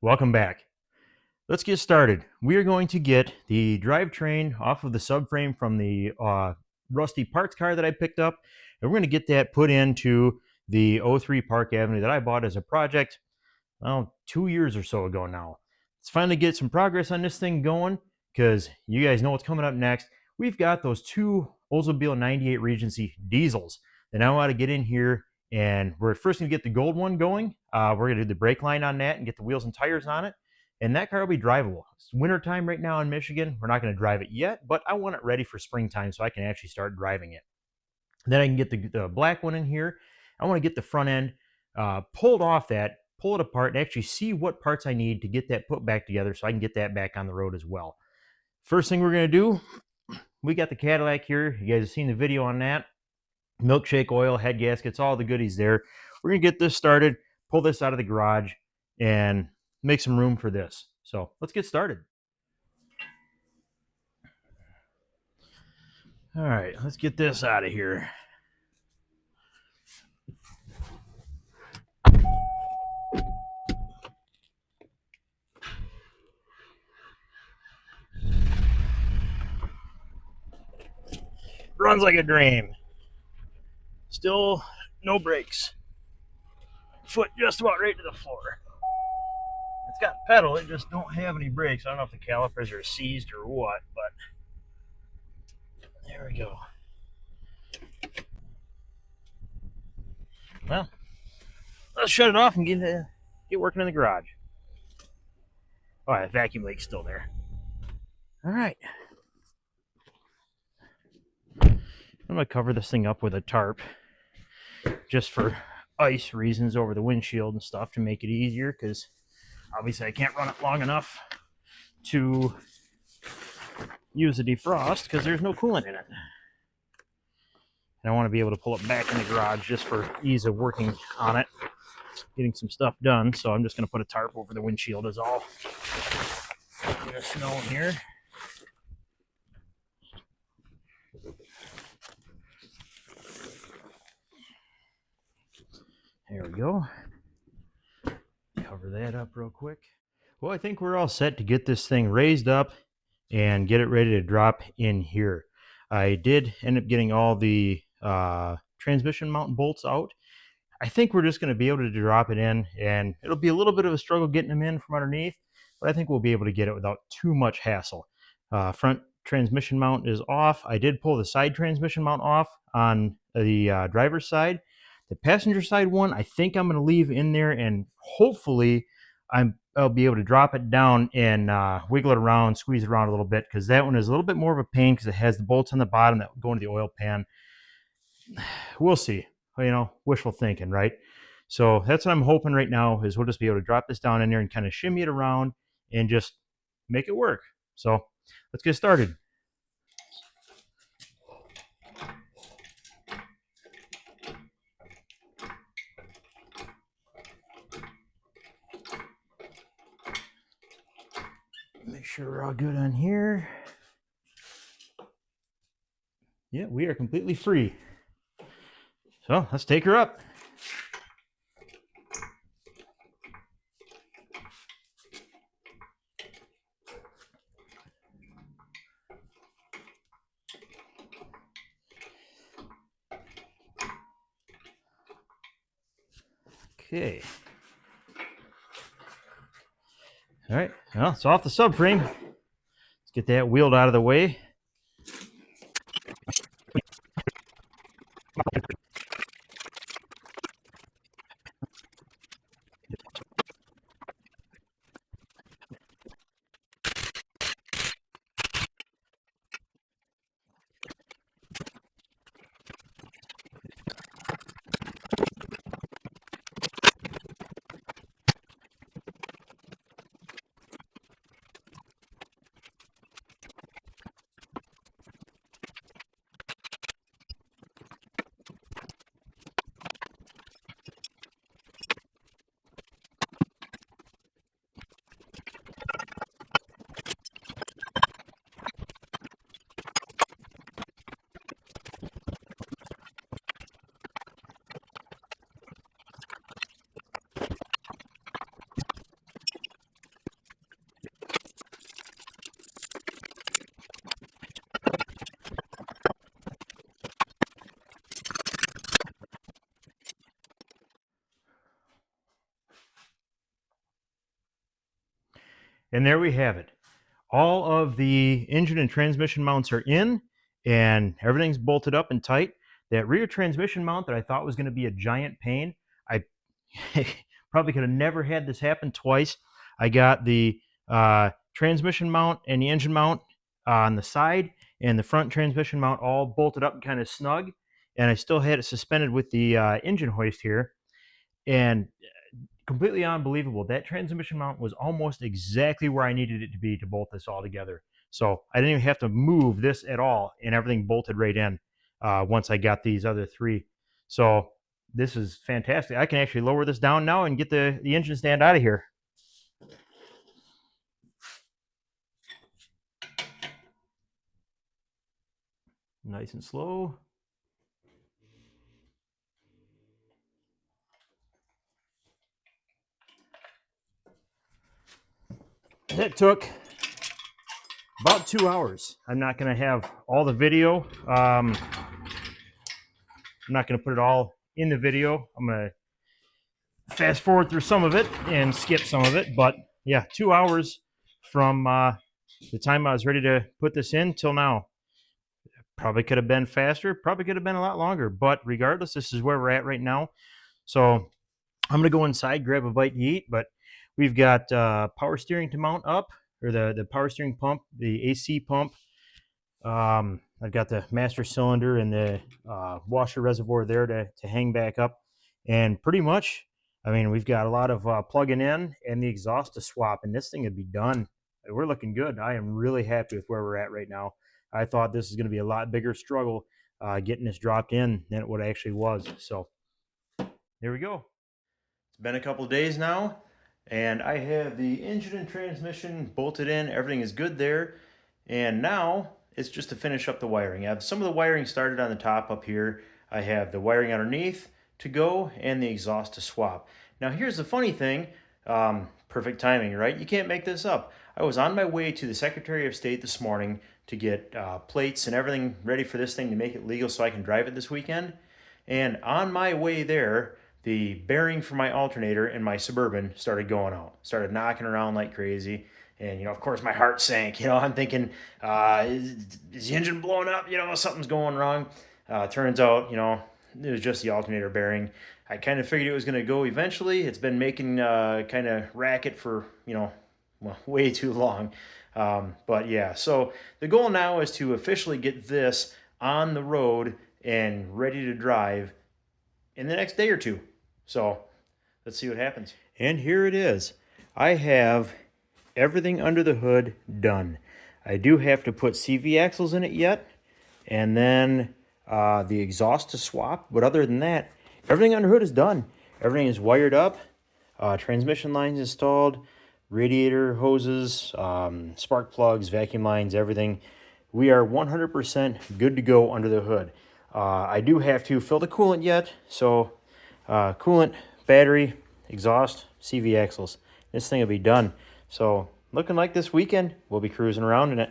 Welcome back. Let's get started. We are going to get the drivetrain off of the subframe from the rusty parts car that I picked up, and we're going to get that put into the '03 Park Avenue that I bought as a project, well, 2 years or so ago now. Let's finally get some progress on this thing going, because you guys know what's coming up next. We've got those two Oldsmobile 98 Regency diesels that I want to get in here, and we're first going to get the gold one going. We're going to do the brake line on that and get the wheels and tires on it, and that car will be drivable. It's wintertime right now in Michigan. We're not going to drive it yet, but I want it ready for springtime so I can actually start driving it. Then I can get the black one in here. I want to get the front end pulled off that, pull it apart, and actually see what parts I need to get that put back together so I can get that back on the road as well. First thing we're going to do, we got the Cadillac here. You guys have seen the video on that. Milkshake oil, head gaskets, all the goodies there. We're going to get this started, pull this out of the garage, and make some room for this. So let's get started. All right, let's get this out of here. Runs like a dream. Still no brakes. Foot just about right to the floor. It's got pedal, it just don't have any brakes. I don't know if the calipers are seized or what, but there we go. Well, let's shut it off and get working in the garage. Oh, that vacuum leak's still there. All right. I'm going to cover this thing up with a tarp just for ice reasons over the windshield and stuff to make it easier, because obviously I can't run it long enough to use a defrost because there's no coolant in it. And I want to be able to pull it back in the garage just for ease of working on it, getting some stuff done. So I'm just going to put a tarp over the windshield is all. Get a snow in here. There we go. Cover that up real quick. Well, I think we're all set to get this thing raised up and get it ready to drop in here. I did end up getting all the transmission mount bolts out. I think we're just going to be able to drop it in, and it'll be a little bit of a struggle getting them in from underneath, but I think we'll be able to get it without too much hassle. Front transmission mount is off. I did pull the side transmission mount off on the driver's side. The passenger side one, I think I'm going to leave in there, and hopefully I'll be able to drop it down and wiggle it around, squeeze it around a little bit, because that one is a little bit more of a pain because it has the bolts on the bottom that go into the oil pan. We'll see. You know, wishful thinking, right? So that's what I'm hoping right now, is we'll just be able to drop this down in there and kind of shimmy it around and just make it work. So let's get started. Make sure we're all good on here. Yeah, we are completely free. So let's take her up. Okay. All right, well, it's off the subframe. Let's get that wheeled out of the way. And there we have it. All of the engine and transmission mounts are in, and everything's bolted up and tight. That rear transmission mount that I thought was going to be a giant pain, I probably could have never had this happen twice. I got the transmission mount and the engine mount on the side, and the front transmission mount all bolted up and kind of snug. And I still had it suspended with the engine hoist here. And completely unbelievable. That transmission mount was almost exactly where I needed it to be to bolt this all together. So I didn't even have to move this at all, and everything bolted right in once I got these other three. So this is fantastic. I can actually lower this down now and get the engine stand out of here. Nice and slow. It took about 2 hours. I'm not going to have all the video. I'm not going to put it all in the video. I'm going to fast forward through some of it and skip some of it. But yeah, 2 hours from the time I was ready to put this in till now. Probably could have been faster. Probably could have been a lot longer. But regardless, this is where we're at right now. So I'm going to go inside, grab a bite to eat. But we've got power steering to mount up, or the power steering pump, the AC pump. I've got the master cylinder and the washer reservoir there to hang back up. And pretty much, I mean, we've got a lot of plugging in and the exhaust to swap, and this thing would be done. We're looking good. I am really happy with where we're at right now. I thought this was going to be a lot bigger struggle getting this dropped in than what it actually was. So there we go. It's been a couple of days now, and I have the engine and transmission bolted in. Everything is good there. And now it's just to finish up the wiring. I have some of the wiring started on the top up here. I have the wiring underneath to go and the exhaust to swap. Now here's the funny thing. Perfect timing, right? You can't make this up. I was on my way to the Secretary of State this morning to get plates and everything ready for this thing to make it legal so I can drive it this weekend. And on my way there, the bearing for my alternator in my Suburban started going out, started knocking around like crazy. And, of course, my heart sank. I'm thinking, is the engine blowing up? Something's going wrong. Turns out, it was just the alternator bearing. I kind of figured it was going to go eventually. It's been making kind of racket for, way too long. But yeah, so the goal now is to officially get this on the road and ready to drive in the next day or two. So let's see what happens. And here it is. I have everything under the hood done. I do have to put CV axles in it yet, and then the exhaust to swap. But other than that, everything under hood is done. Everything is wired up, transmission lines installed, radiator hoses, spark plugs, vacuum lines, everything. We are 100% good to go under the hood. I do have to fill the coolant yet, so coolant, battery, exhaust, CV axles. This thing will be done. So looking like this weekend, we'll be cruising around in it.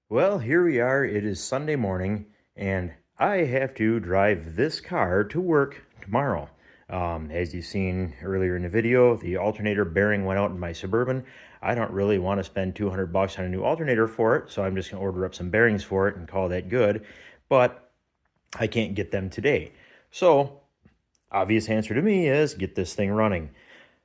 Well, here we are. It is Sunday morning, and I have to drive this car to work tomorrow. As you've seen earlier in the video, the alternator bearing went out in my Suburban. I don't really want to spend $200 on a new alternator for it, so I'm just going to order up some bearings for it and call that good. But I can't get them today. So, obvious answer to me is get this thing running.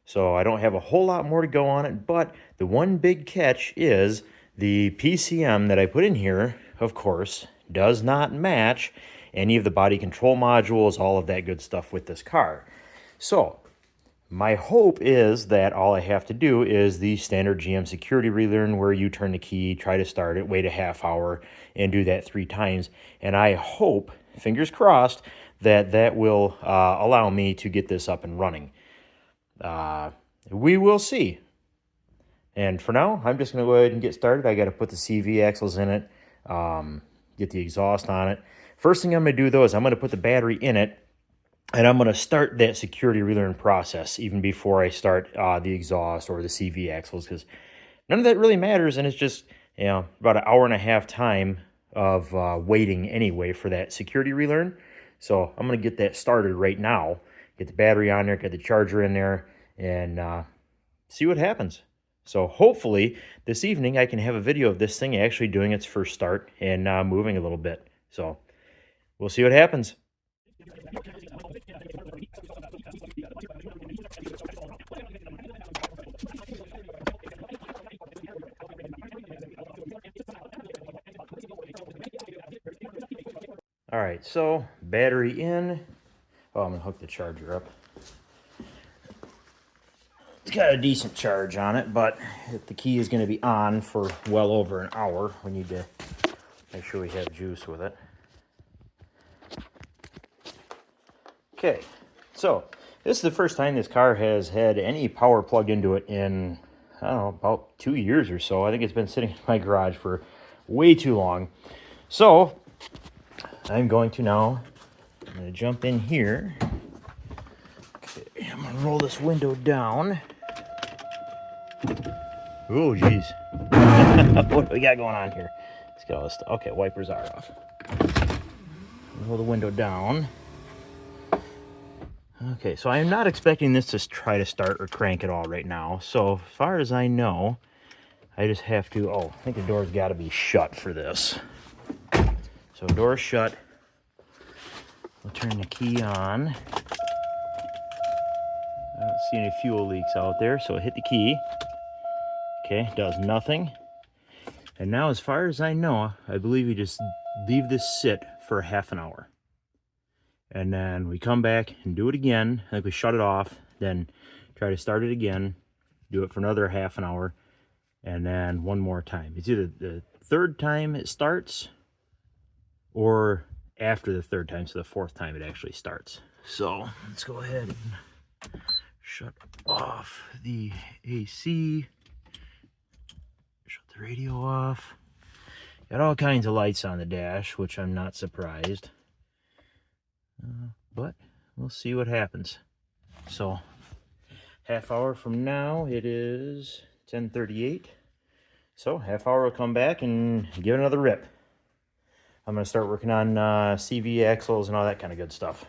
So I don't have a whole lot more to go on it, but the one big catch is the PCM that I put in here, of course, does not match any of the body control modules, all of that good stuff with this car. So my hope is that all I have to do is the standard GM security relearn where you turn the key, try to start it, wait a half hour, and do that 3 times. And I hope, fingers crossed, that will allow me to get this up and running. We will see. And for now, I'm just going to go ahead and get started. I got to put the CV axles in it, get the exhaust on it. First thing I'm going to do, though, is I'm going to put the battery in it, and I'm going to start that security relearn process even before I start the exhaust or the CV axles, because none of that really matters, and it's just about an hour and a half time of waiting anyway for that security relearn. So I'm going to get that started right now, get the battery on there, get the charger in there, and see what happens. So hopefully this evening I can have a video of this thing actually doing its first start and moving a little bit. So we'll see what happens. All right, so battery in. Oh, I'm gonna hook the charger up. It's got a decent charge on it, but if the key is gonna be on for well over an hour, we need to make sure we have juice with it. Okay, so this is the first time this car has had any power plugged into it in, I don't know, about 2 years or so. I think it's been sitting in my garage for way too long. So I'm going to jump in here. Okay, I'm gonna roll this window down. Oh, geez. What do we got going on here? Let's get all this stuff. Okay, wipers are off. Roll the window down. Okay, so I am not expecting this to try to start or crank at all right now. So as far as I know, I just have to, I think the door's got to be shut for this. So door's shut. We'll turn the key on. I don't see any fuel leaks out there, so I hit the key. Okay, does nothing. And now, as far as I know, I believe you just leave this sit for half an hour. And then we come back and do it again. I think we shut it off, then try to start it again, do it for another half an hour, and then one more time. It's either the third time it starts or after the third time, so the fourth time it actually starts. So let's go ahead and shut off the AC, shut the radio off. Got all kinds of lights on the dash, which I'm not surprised. But we'll see what happens. So half hour from now, it is 10:38. So half hour, we'll come back and give it another rip. I'm going to start working on CV axles and all that kind of good stuff.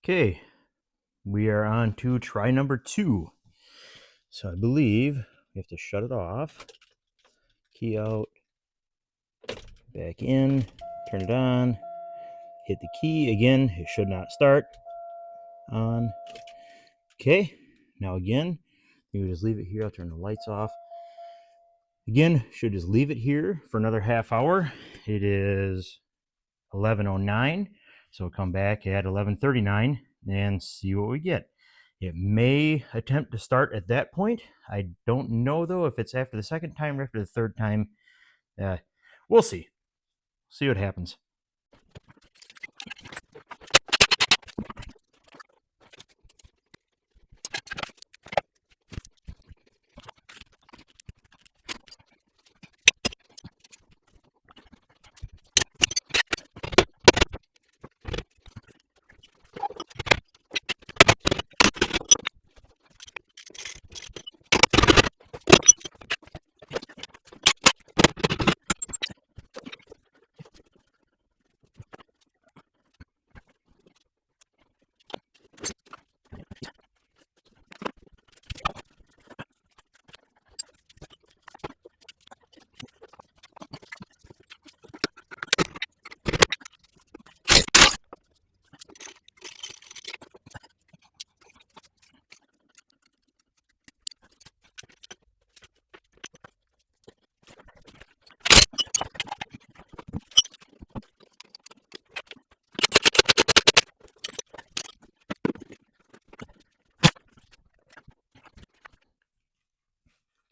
Okay, we are on to try number 2. So I believe we have to shut it off, key out, back in, turn it on, hit the key again. It should not start. On. Okay, now again, you just leave it here. I'll turn the lights off. Again, should just leave it here for another half hour. It is 11:09, so we'll come back at 11:39 and see what we get. It may attempt to start at that point. I don't know, though, if it's after the second time or after the third time. We'll see. See what happens.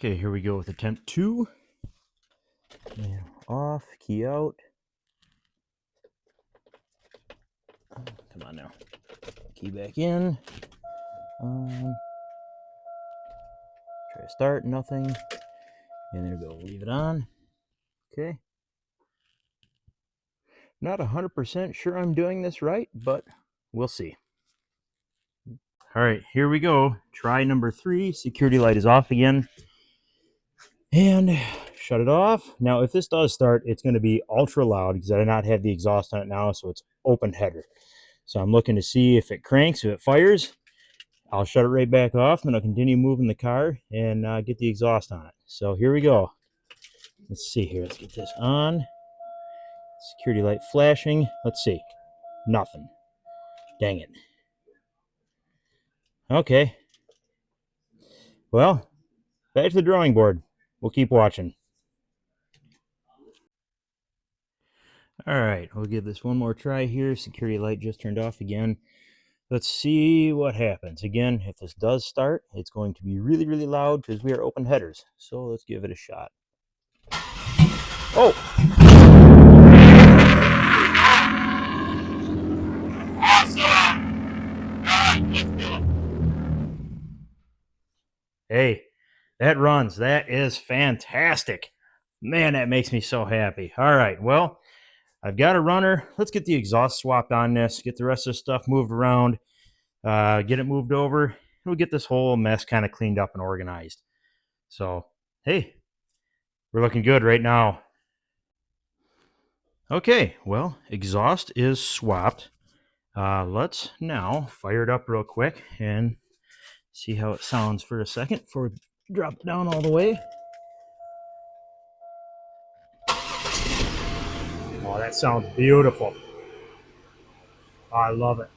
Okay, here we go with attempt 2. And off, key out. Come on now. Key back in. Try to start, nothing. And there we go, leave it on. Okay. Not 100% sure I'm doing this right, but we'll see. All right, here we go. Try number 3. Security light is off again. And shut it off. Now, if this does start, it's going to be ultra loud because I do not have the exhaust on it now, so it's open header. So I'm looking to see if it cranks, if it fires. I'll shut it right back off, then I'll continue moving the car and get the exhaust on it. So here we go. Let's see here. Let's get this on. Security light flashing. Let's see. Nothing. Dang it. Okay. Well, back to the drawing board. We'll keep watching. All right, we'll give this one more try here. Security light just turned off again. Let's see what happens. Again, if this does start, it's going to be really, really loud because we are open headers. So let's give it a shot. Oh! Hey, that runs. That is fantastic. Man, that makes me so happy. All right, well, I've got a runner. Let's get the exhaust swapped on this, get the rest of the stuff moved around, get it moved over, and we'll get this whole mess kind of cleaned up and organized. So, hey, we're looking good right now. Okay, well, exhaust is swapped. Let's now fire it up real quick and see how it sounds for a second before we drop it down all the way. Oh, that sounds beautiful. I love it.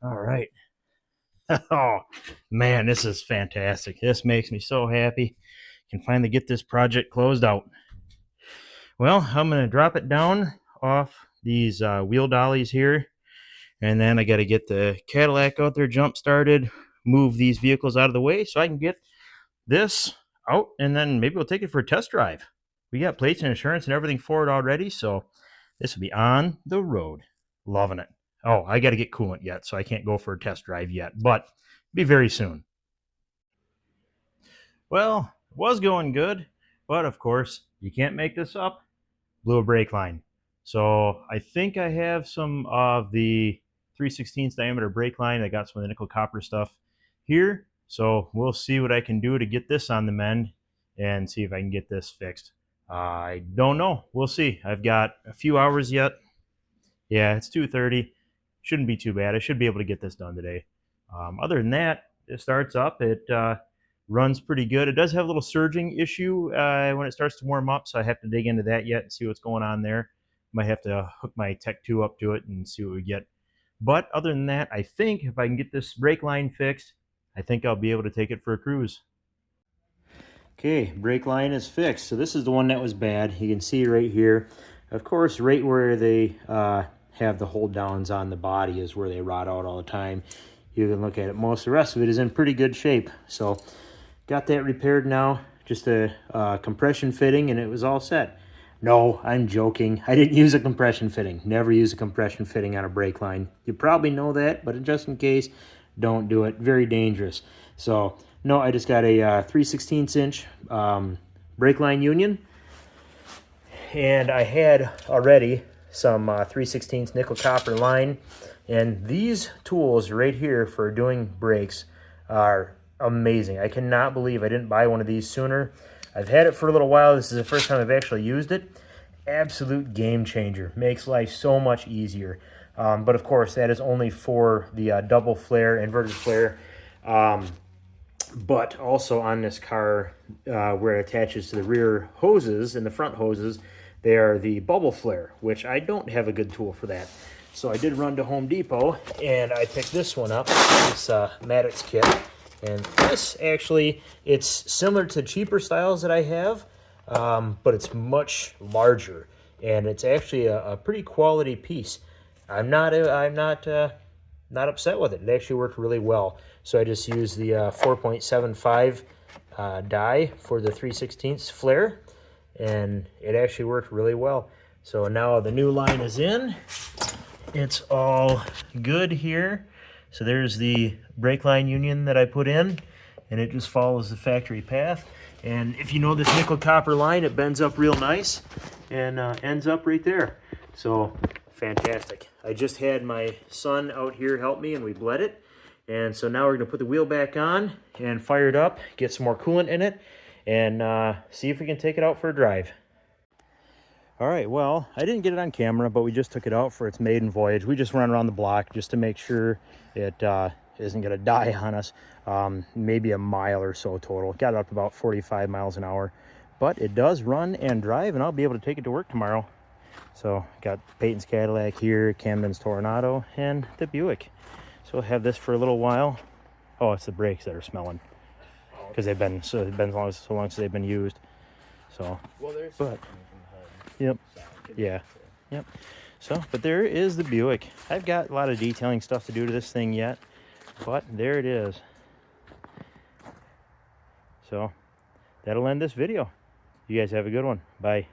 All right. Oh, man, this is fantastic. This makes me so happy. Can finally get this project closed out. Well, I'm going to drop it down off these wheel dollies here. And then I got to get the Cadillac out there jump started, move these vehicles out of the way so I can get this out, and then maybe we'll take it for a test drive. We got plates and insurance and everything for it already, so this will be on the road. Loving it. Oh, I got to get coolant yet, so I can't go for a test drive yet, but be very soon. Well, it was going good, but of course, you can't make this up. Blew a brake line. So I think I have some of the 3/16 diameter brake line. I got some of the nickel copper stuff here. So we'll see what I can do to get this on the mend and see if I can get this fixed. I don't know. We'll see. I've got a few hours yet. Yeah, it's 2:30. Shouldn't be too bad. I should be able to get this done today. Other than that, it starts up. It runs pretty good. It does have a little surging issue when it starts to warm up, so I have to dig into that yet and see what's going on there. Might have to hook my Tech 2 up to it and see what we get. But other than that, I think if I can get this brake line fixed, I think I'll be able to take it for a cruise. Okay, brake line is fixed. So this is the one that was bad. You can see right here. Of course, right where they have the hold downs on the body is where they rot out all the time. You can look at it. Most of the rest of it is in pretty good shape. So got that repaired now. Just a compression fitting and it was all set. No, I'm joking. I didn't use a compression fitting. Never use a compression fitting on a brake line. You probably know that, but just in case, don't do it. Very dangerous. So, no, I just got a 3/16 inch brake line union. And I had already some 3/16 nickel copper line. And these tools right here for doing brakes are amazing. I cannot believe I didn't buy one of these sooner. I've had it for a little while. This is the first time I've actually used it. Absolute game changer. Makes life so much easier. But of course, that is only for the double flare, inverted flare. But also on this car, where it attaches to the rear hoses and the front hoses, they are the bubble flare, which I don't have a good tool for that. So I did run to Home Depot, and I picked this one up, this Maddox kit. And this actually, it's similar to cheaper styles that I have, but it's much larger, and it's actually a pretty quality piece. I'm not upset with it. It actually worked really well. So I just used the 4.75 die for the 3/16 flare, and it actually worked really well. So now the new line is in. It's all good here. So there's the brake line union that I put in, and it just follows the factory path. And if you know this nickel copper line, it bends up real nice and ends up right there. So fantastic. I just had my son out here help me, and we bled it. And so now we're gonna put the wheel back on and fire it up, get some more coolant in it, and see if we can take it out for a drive. All right, well, I didn't get it on camera, but we just took it out for its maiden voyage. We just ran around the block just to make sure it isn't gonna die on us. Maybe a mile or so total. Got up about 45 miles an hour, but it does run and drive, and I'll be able to take it to work tomorrow. So got Peyton's Cadillac here, Camden's Tornado, and the Buick. So we'll have this for a little while. Oh, it's the brakes that are smelling because they've been so long since they've been used. So, well, there's but yep, yeah, yep. So, but there is the Buick. I've got a lot of detailing stuff to do to this thing yet, but there it is. So that'll end this video. You guys have a good one. Bye.